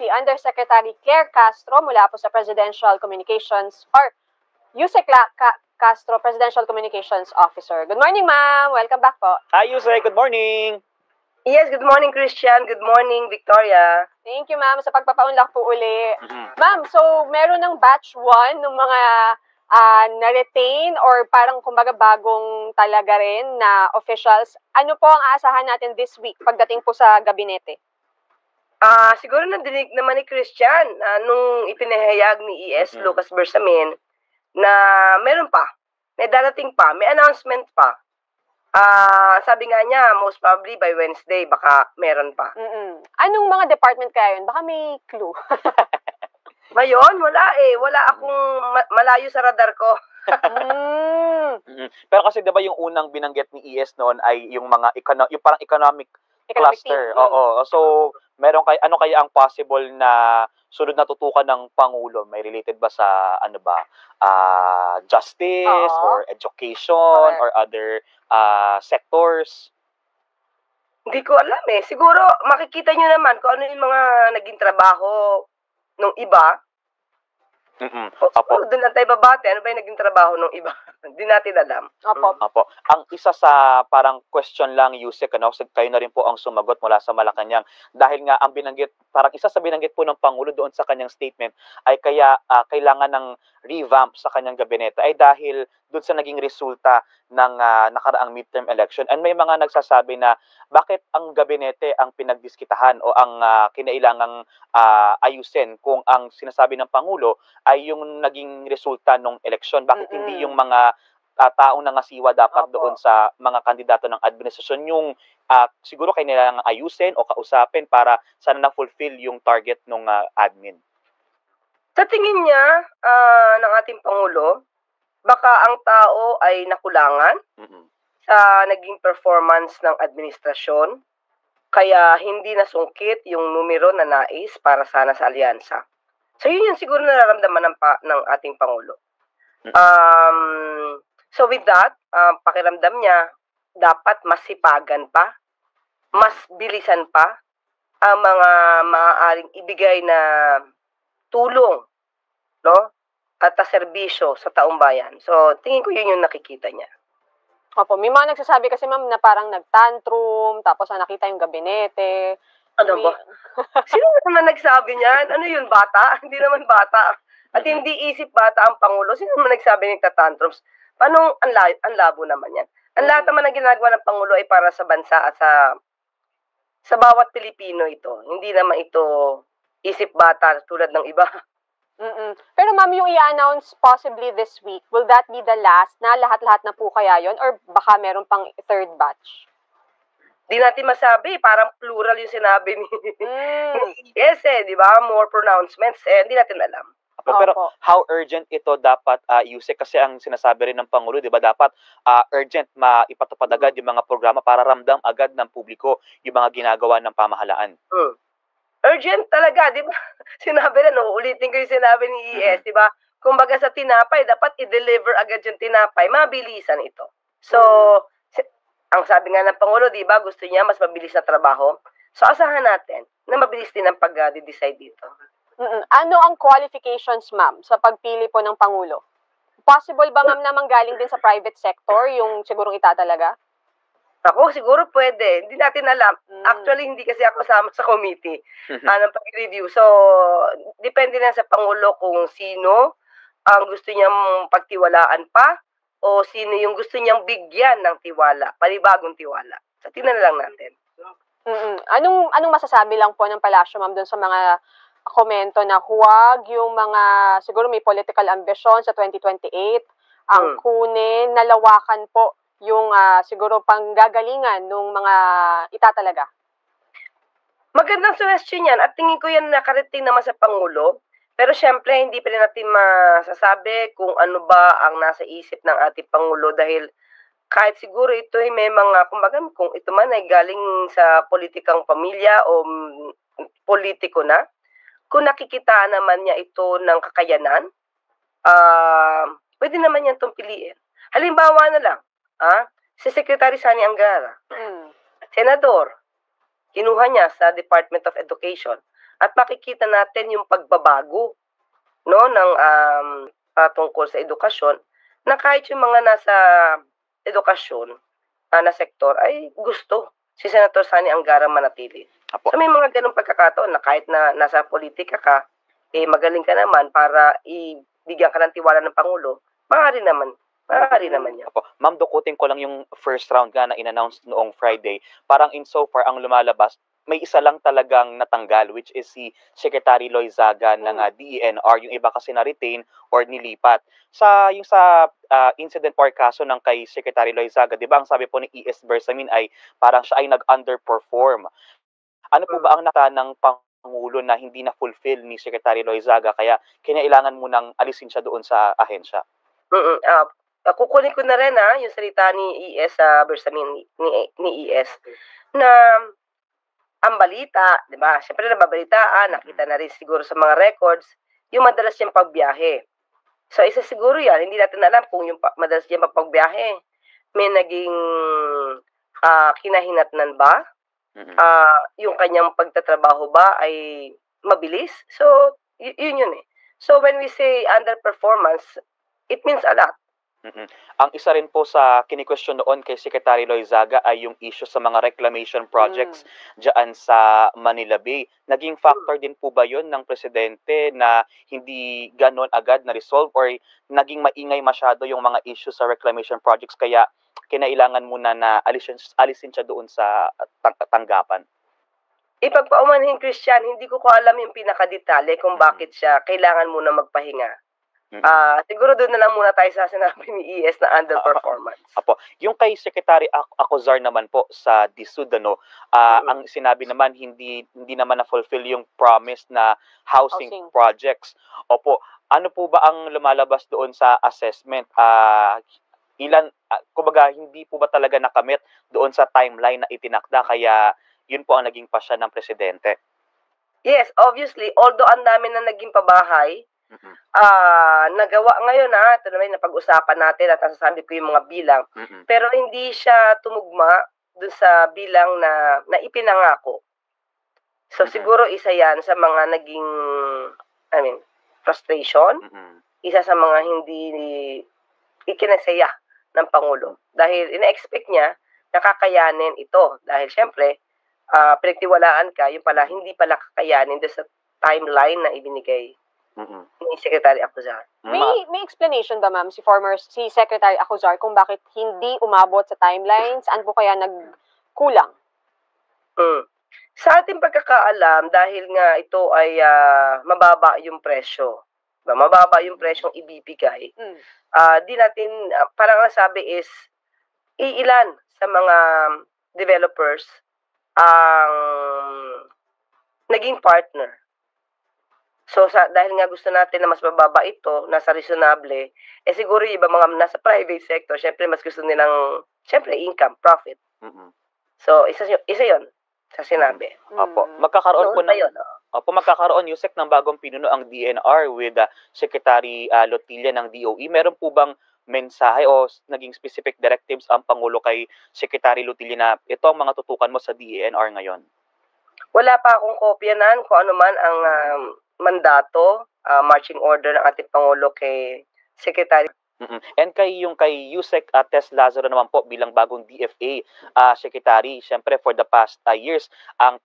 si Undersecretary Claire Castro mula po sa Presidential Communications or Yusek Castro, Presidential Communications Officer. Good morning, ma'am. Welcome back po. Hi, Yusek. Good morning. Yes, good morning, Christian. Good morning, Victoria. Thank you, ma'am, sa pagpapaunlak po uli. Ma'am, so meron ng batch 1 ng mga na-retain or parang kumbaga bagong talaga rin na officials. Ano po ang aasahan natin this week pagdating po sa gabinete? Siguro nadinig naman ni Christian nung ipinahayag ni ES Lucas Bersamin na meron pa, may darating pa, may announcement pa. Sabi nga niya, most probably by Wednesday, baka meron pa. Anong mga department kaya yun? Baka may clue. Ngayon, wala eh. Wala akong malayo sa radar ko. Pero kasi 'di ba yung unang binanggit ni ES noon ay yung mga yung parang economic cluster. Oo. So, meron ano kaya ang possible na sunod na tutukan ng Pangulo? May related ba sa justice or education or other sectors? Hindi ko alam eh. Siguro makikita nyo naman kung ano yung mga naging trabaho nung iba. Siguro doon lang tayo babate. Ano ba yung naging trabaho nung iba? Hindi natin alam. Opo. Ang isa sa parang question lang, Yusek, kayo na rin po ang sumagot mula sa Malacanang. Dahil nga ang binanggit, parang isa sa binanggit po ng Pangulo doon sa kanyang statement ay kaya kailangan ng revamp sa kanyang gabinete ay dahil doon sa naging resulta ng nakaraang midterm election. And may mga nagsasabi na bakit ang gabinete ang pinagdiskitahan o ang kinailangang ayusin kung ang sinasabi ng Pangulo ay yung naging resulta ng eleksyon. Bakit hindi yung mga taong nangasiwa dapat doon sa mga kandidato ng administrasyon yung siguro kailangang ayusin o kausapin para sana na-fulfill yung target ng admin? Sa tingin niya ng ating Pangulo, baka ang tao ay nakulangan sa naging performance ng administrasyon, kaya hindi nasungkit yung numero na nais para sana sa alyansa. So yun yung siguro nararamdaman ng ating Pangulo. So with that, pakiramdam niya, dapat mas sipagan pa, mas bilisan pa ang mga maaaring ibigay na tulong, no? At serbisyo sa taong bayan. So, tingin ko yun yung nakikita niya. Opo, may mga nagsasabi kasi ma'am na parang nag-tantrum, tapos nakita yung gabinete. Ano ba? Sino naman nagsabi niyan? Ano yun, bata? Hindi naman bata. At hindi isip bata ang Pangulo. Sino naman nagsabi ng tantrums? Paano ang labo naman yan? Ang lahat naman ng ginagawa ng Pangulo ay para sa bansa at sa bawat Pilipino ito. Hindi naman ito isip bata tulad ng iba. Pero ma'am, yung i-announce possibly this week, will that be the last na lahat-lahat na po kaya yon or baka meron pang third batch? Di natin masabi, parang plural yung sinabi ni yes di ba? More pronouncements, hindi natin alam. Pero how urgent ito dapat, Yusek? Kasi ang sinasabi rin ng Pangulo, di ba, dapat urgent maipatupad agad yung mga programa para ramdam agad ng publiko yung mga ginagawa ng pamahalaan. Urgent talaga, di ba? Sinabi na, ulitin ko yung sinabi ni ES, di ba? Kumbaga sa tinapay, dapat i-deliver agad yung tinapay, mabilisan ito. So, ang sabi nga ng Pangulo, di ba, gusto niya mas mabilis na trabaho. So, asahan natin na mabilis din ang pag-decide dito. Ano ang qualifications, ma'am, sa pagpili po ng Pangulo? Possible ba, ma'am, na manggaling din sa private sector, yung sigurong itatalaga? Ako, siguro pwede. Hindi natin alam. Actually, hindi kasi ako kasama sa committee ng pag-review. So, depende na sa Pangulo kung sino ang gusto niyang pagtiwalaan pa o sino yung gusto niyang bigyan ng tiwala, panibagong tiwala. So, tingnan na lang natin. Anong masasabi lang po ng palasyo, ma'am, dun sa mga komento na huwag yung mga, siguro may political ambition sa 2028, ang kunin, nalawakan po yung siguro panggagalingan ng mga itatalaga? Magandang suggestion yan at tingin ko yan nakarating naman sa Pangulo. Pero syempre, hindi pa rin natin masasabi kung ano ba ang nasa isip ng ating Pangulo dahil kahit siguro ito ay may mga, kumbaga, kung ito man ay galing sa politikang pamilya o politiko na, kung nakikita naman niya ito ng kakayanan, pwede naman yan itong piliin. Halimbawa na lang, si Secretary Sani Angara, senador, kinuha niya sa Department of Education. at makikita natin yung pagbabago, no, ng tungkol sa edukasyon, na kahit yung mga nasa edukasyon na sektor ay gusto si Senator Sani Angara manatili. Apo. So may mga ganung pagkakataon na kahit na nasa politika ka, magaling ka naman para ibigyan ka ng tiwala ng Pangulo, maaari naman yan. Apo. Ma'am, dukutin ko lang yung first round nga na in-announce noong Friday. Parang insofar ang lumalabas, may isa lang talagang natanggal, which is si Secretary Loizaga ng DENR. Yung iba kasi na-retain or nilipat. Yung sa incident or kaso ng kay Secretary Loizaga, di ba ang sabi po ni E.S. Bersamin ay parang siya ay nag-underperform. Ano po ba ang naka ng Pangulo na hindi na-fulfill ni Secretary Loizaga kaya kinailangan mo nang alisin siya doon sa ahensya? Kukunin ko na rin yung salita ni E.S. Bersamin, ni E.S. na ang balita, di ba? Siyempre nababalitaan, nakita na rin siguro sa mga records, yung madalas niyang pagbiyahe. So isa siguro yan, hindi natin alam kung yung madalas niyang pagbiyahe, may naging kinahinatnan ba? Yung kanyang pagtatrabaho ba ay mabilis? So, yun eh. So when we say underperformance, it means a lot. Ang isa rin po sa kini-question noon kay Secretary Loizaga ay yung issue sa mga reclamation projects dyan sa Manila Bay. Naging factor din po ba yun ng presidente na hindi ganon agad na-resolve or naging maingay masyado yung mga issue sa reclamation projects kaya kinailangan muna na alisin siya doon sa tanggapan? Ipagpaumanhin, Christian, hindi ko alam yung pinakadetalye kung bakit siya kailangan muna magpahinga. Siguro doon na lang muna tayo sa sinabi ni ES na underperformance. Apo, yung kay Secretary Acuzar naman po sa DSUD, ang sinabi naman hindi naman na-fulfill yung promise na housing projects. Opo, ano po ba ang lumalabas doon sa assessment? Kumbaga hindi po ba talaga nakamit doon sa timeline na itinakda kaya yun po ang naging pasya ng presidente? Yes, obviously, although ang dami na naging pabahay, nagawa ngayon ito naman napag-usapan natin at nasasabi ko yung mga bilang, pero hindi siya tumugma dun sa bilang na ipinangako. So siguro isa yan sa mga naging frustration, isa sa mga hindi ikinasaya ng Pangulo dahil ina-expect niya nakakayanin ito dahil syempre pinagtiwalaan ka, yung pala hindi pala kakayanin dun sa timeline na ibinigay ni Secretary Acuzar. May explanation ba, ma'am, si Secretary Acuzar kung bakit hindi umabot sa timelines? Saan po kaya nagkulang? Sa ating pagkakaalam, dahil nga ito ay mababa yung presyo, mababa yung presyong ibibigay, di natin, parang nasabi is, iilan sa mga developers ang naging partner. So, dahil nga gusto natin na mas mababa ito, nasa reasonable, siguro yung iba mga nasa private sector, syempre mas gusto nilang, syempre, income, profit. So, isa yun sa sinabi. Opo, magkakaroon po magkakaroon, Yusek, ng bagong pinuno ang DNR with Secretary Lotilla ng DOE. Meron po bang mensahe o naging specific directives ang Pangulo kay Secretary Lotilla na ito ang mga tutukan mo sa DNR ngayon? Wala pa akong kopya kung ano man ang mandato, marching order ng ating Pangulo kay Secretary. And kay Yusek Tess Lazaro naman po bilang bagong DFA Secretary, syempre for the past years, ang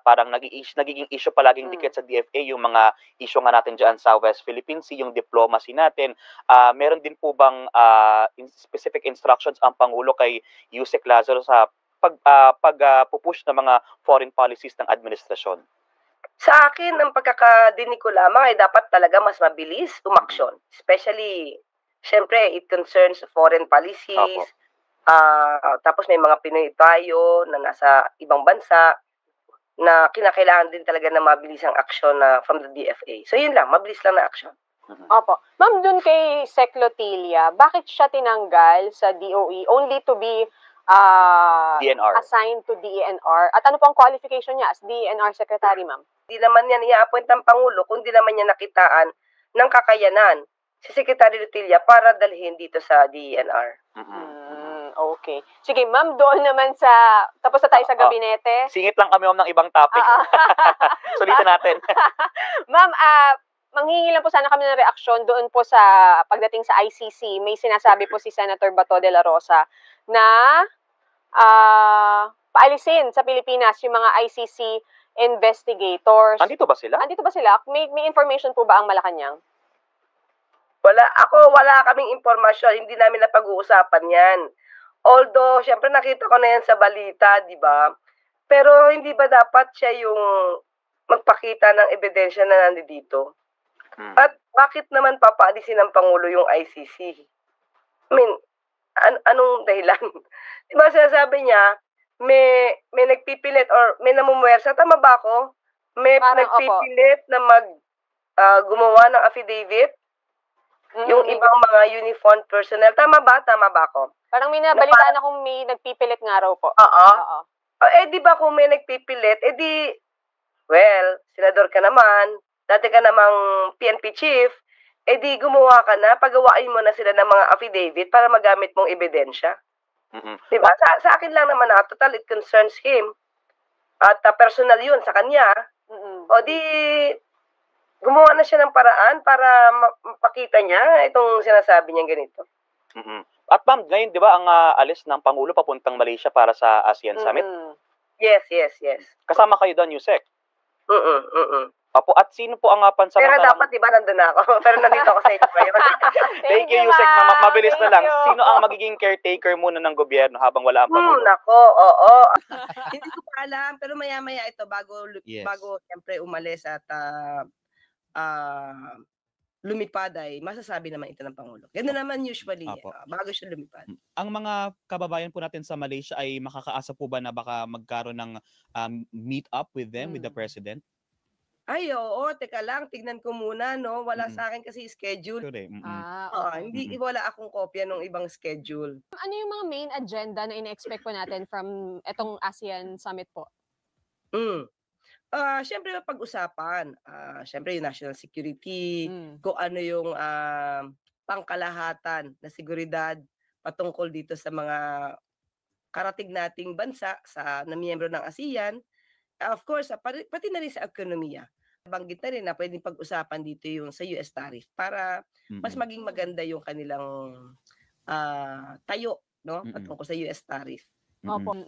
parang nagiging issue palaging dikit sa DFA yung mga issue nga natin dyan sa West Philippine Sea, yung diplomacy natin. Meron din po bang specific instructions ang Pangulo kay Yusek Lazaro sa pag-pupush ng mga foreign policies ng administrasyon? Sa akin, ang pagkakadinig ko lamang ay dapat talaga mas mabilis umaksyon. Especially, syempre, it concerns foreign policies. Tapos may mga Pinoy tayo na nasa ibang bansa na kinakailangan din talaga na mabilis ang aksyon from the DFA. So yun lang, mabilis lang na aksyon. Opo. Ma'am, dun kay Sec Lotilla, bakit siya tinanggal sa DOE only to be DNR. Assigned to DENR? At ano po ang qualification niya as DENR Secretary, ma'am? Hindi naman yan i-appoint ng Pangulo kung di naman niya nakitaan ng kakayanan si Secretary Lotilla para dalhin dito sa DENR. Okay. Sige, ma'am, doon naman sa, tapos na tayo sa gabinete. Singit lang kami ng ibang topic. Sulitin natin. Ma'am, manghingi lang po sana kami ng reaksyon doon po sa pagdating sa ICC. May sinasabi po si Senator Bato de la Rosa na paalisin sa Pilipinas yung mga ICC investigators. Andito ba sila? Andito ba sila? May information po ba ang Malacanang? Wala kaming impormasyon, hindi namin napag-uusapan yan. Although, syempre nakita ko na yan sa balita, di ba? Pero hindi ba dapat siya yung magpakita ng ebidensya na nandito? At bakit naman papaalisin ng Pangulo yung ICC? I mean, anong dahilan? Di ba sinasabi niya, may nagpipilit or may namumuwersa, tama ba ako? May nagpipilit na gumawa ng affidavit? Yung ibang mga uniformed personnel. Tama ba ako? Parang may nabalitaan akong may nagpipilit nga raw po. Oo. Di ba kung may nagpipilit, senador ka naman, dati ka namang PNP chief, di gumawa ka na, pagawain mo na sila ng mga affidavit para magamit mong ebidensya. Diba? Sa akin lang naman total, it concerns him. At personal yun sa kanya. Gumawa na siya ng paraan para mapakita niya itong sinasabi niya ganito. At ma'am, ngayon, di ba, ang alis ng Pangulo papuntang Malaysia para sa ASEAN Summit? Yes. Kasama kayo doon, Yusek? Apo, at sino po ang pansamantala? Pero dapat, di ba, nandun na ako. Pero nandito ako sa inyo ngayon. Thank you, Yusek. Mabilis na lang. Sino ang magiging caretaker muna ng gobyerno habang wala ang Pangulo? Oo. Hindi ko pa alam, pero maya-maya ito, bago siyempre umalis at lumipad ay masasabi naman ito ng Pangulo. Ganun naman usually, bago siya lumipad. Ang mga kababayan po natin sa Malaysia ay makakaasa po ba na baka magkaroon ng meet up with them, with the President? Ay, oo. Teka lang, tignan ko muna, no? Wala sa akin kasi schedule. Okay. Wala akong kopya ng ibang schedule. Ano yung mga main agenda na ina-expect po natin from etong ASEAN Summit po? Siyempre pag-usapan. Siyempre yung national security, kung ano yung pangkalahatan na seguridad patungkol dito sa mga karatig nating bansa na miyembro ng ASEAN. Of course, pati na rin sa ekonomiya. Banggit na rin na pwedeng pag-usapan dito yung sa US tariff para mas maging maganda yung kanilang tayo, no? Patungkol sa US tariff.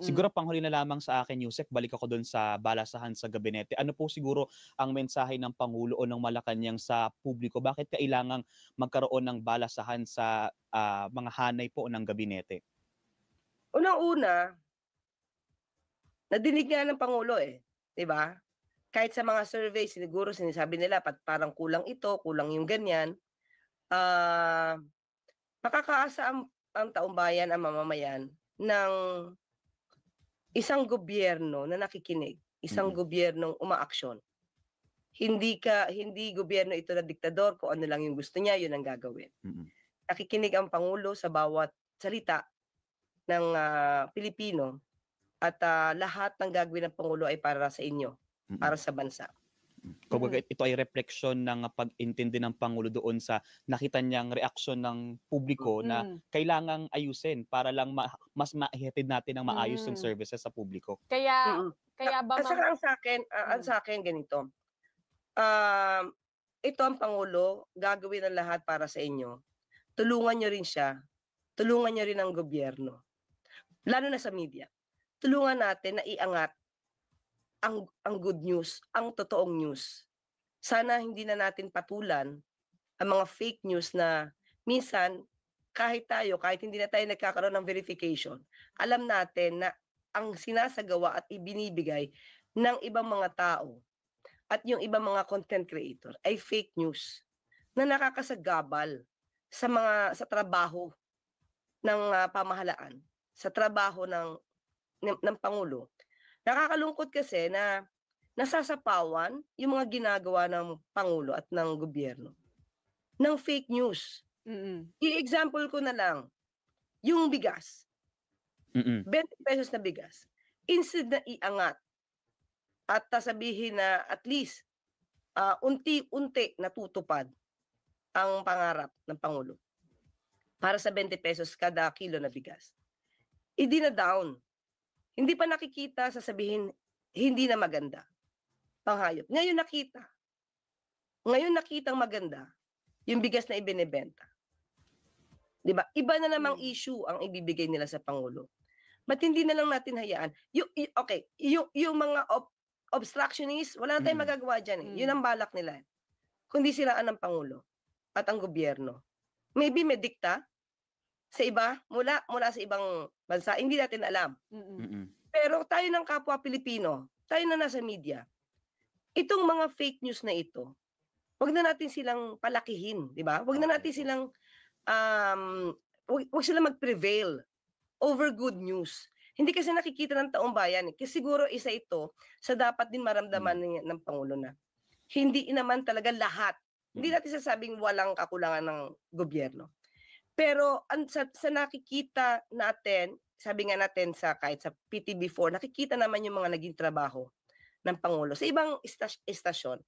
Siguro panghuli na lamang sa akin, Yusek, balik ako doon sa balasahan sa gabinete. Ano po siguro ang mensahe ng Pangulo o ng Malacanang sa publiko? Bakit kailangang magkaroon ng balasahan sa mga hanay po ng gabinete? Unang-una, nadinig nga ng Pangulo di ba? Kahit sa mga survey, siguro sinasabi nila parang kulang ito, kulang yung ganyan. Makakaasa ang taumbayan, ang mamamayan ng isang gobyerno na nakikinig, isang gobyernong umaaksyon. Hindi gobyerno ito na diktador, kung ano lang yung gusto niya, yun ang gagawin. Nakikinig ang Pangulo sa bawat salita ng Pilipino at lahat ng gagawin ng Pangulo ay para sa inyo, para sa bansa. Kumbaga ito ay refleksyon ng pag-intindi ng Pangulo doon sa nakita niyang reaksyon ng publiko na kailangang ayusin para lang mas maihatid natin ng maayos yung services sa publiko. Kaya ba ang sa akin ganito. Ito ang Pangulo, gagawin ang lahat para sa inyo. Tulungan niyo rin siya. Tulungan niyo rin ang gobyerno. Lalo na sa media. Tulungan natin na iangat ang good news, ang totoong news. Sana hindi na natin patulan ang mga fake news na minsan kahit hindi na tayo nagkakaroon ng verification, alam natin na ang sinasagawa at ibinibigay ng ibang mga tao at yung ibang mga content creator ay fake news na nakakasagabal sa trabaho ng pamahalaan, sa trabaho ng Pangulo. Nakakalungkot kasi na nasasapawan yung mga ginagawa ng Pangulo at ng gobyerno ng fake news. I-example ko na lang, yung bigas. 20 pesos na bigas. Instead na iangat at sabihin na at least unti-unti natutupad ang pangarap ng Pangulo para sa 20 pesos kada kilo na bigas. idina-down. Hindi pa nakikita, sasabihin, hindi na maganda. Panghayop. Ngayon nakitang maganda, yung bigas na ibinebenta. Diba? Iba na namang issue ang ibibigay nila sa Pangulo. Ba't hindi na lang natin hayaan? Yung mga obstructionist, wala na tayong magagawa dyan. Yun ang balak nila. Kundi siraan ng Pangulo at ang gobyerno. Maybe may dikta sa iba, mula sa ibang bansa, hindi natin alam. Pero tayo ng kapwa Pilipino, tayo na nasa media, itong mga fake news na ito, wag na natin silang palakihin, di ba? Wag na natin silang, wag silang mag-prevail over good news. Hindi kasi nakikita ng taong bayan. Kasi siguro isa ito sa dapat din maramdaman ng Pangulo na hindi naman talaga lahat. Hindi natin sasabing walang kakulangan ng gobyerno. Pero sa nakikita natin, sabi nga natin kahit sa PTB4, nakikita naman yung mga naging trabaho ng Pangulo sa ibang istasyon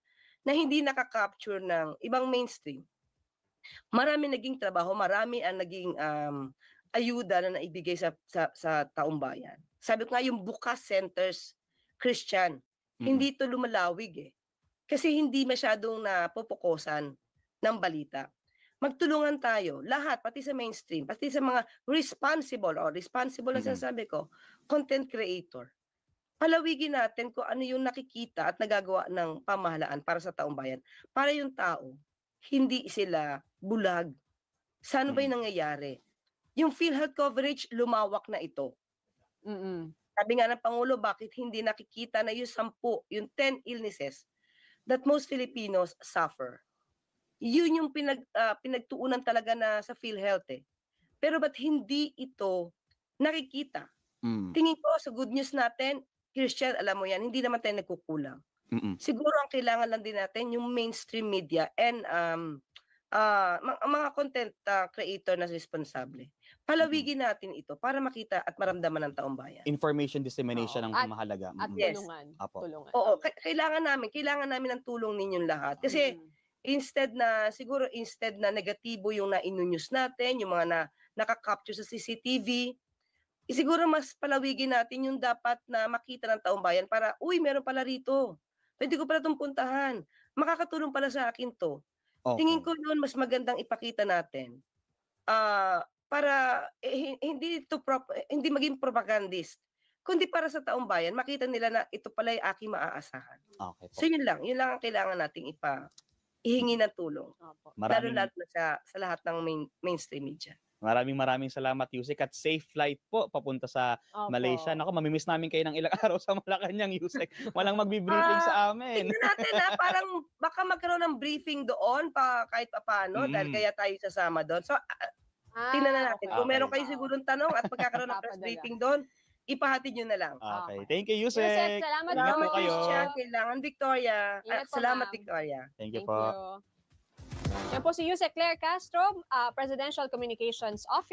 na hindi nakaka-capture ng ibang mainstream. Marami naging trabaho, marami ang naging ayuda na naibigay sa taong bayan. Sabi ko nga yung Bukas Centers Christian, hindi ito lumalawig Kasi hindi masyadong napopokosan ng balita. Magtulungan tayo, lahat, pati sa mainstream, pati sa mga responsible na sinasabi ko, content creator. Palawigin natin kung ano yung nakikita at nagagawa ng pamahalaan para sa taong bayan. Para yung tao, hindi sila bulag. Saan ba yung nangyayari? Yung PhilHealth coverage, lumawak na ito. Sabi nga ng Pangulo, bakit hindi nakikita na yung 10 illnesses that most Filipinos suffer? Yun yung pinagtuunan talaga na sa PhilHealth Pero ba't hindi ito nakikita? Tingin ko sa good news natin, Christian, alam mo yan, hindi naman tayo nagkukulang. Siguro ang kailangan lang din natin yung mainstream media and mga content creator na responsable. Palawigin natin ito para makita at maramdaman ng taong bayan. Information dissemination ang mahalaga. At Yes. tulungan. Oo, kailangan namin ng tulong ninyong lahat. Kasi instead na negatibo yung na-news natin, yung mga nakaka-capture sa CCTV, siguro mas palawigin natin yung dapat na makita ng taong bayan para, meron pala rito. Pwede ko pala itong puntahan. Makakatulong pala sa akin to. Okay. Tingin ko yun mas magandang ipakita natin. Para hindi maging propagandist, kundi para sa taong bayan, makita nila na ito pala yung aking maaasahan. Okay po. So yun lang ang kailangan nating ihingi ng tulong. Lalo na sa lahat ng mainstream media. Maraming salamat, Yusek, at safe flight po papunta sa Malaysia. Nako, mamimiss namin kayo ng ilang araw sa Malacanang, Yusek. Walang magbi-briefing sa amin. Tingnan natin parang baka magkaroon ng briefing doon kahit paano dahil kaya tayo sasama doon. So tingnan na natin. Kung meron kayo sigurong tanong at magkakaroon ng press briefing doon, ipahatid nyo na lang. Okay. Thank you, Yusek. Yusek, salamat Ingat po po. kayo. Kailangan Victoria. Ingat po, Salamat ma'am. Victoria. Thank you po. Yan po si Yusek Claire Castro, Presidential Communications Officer.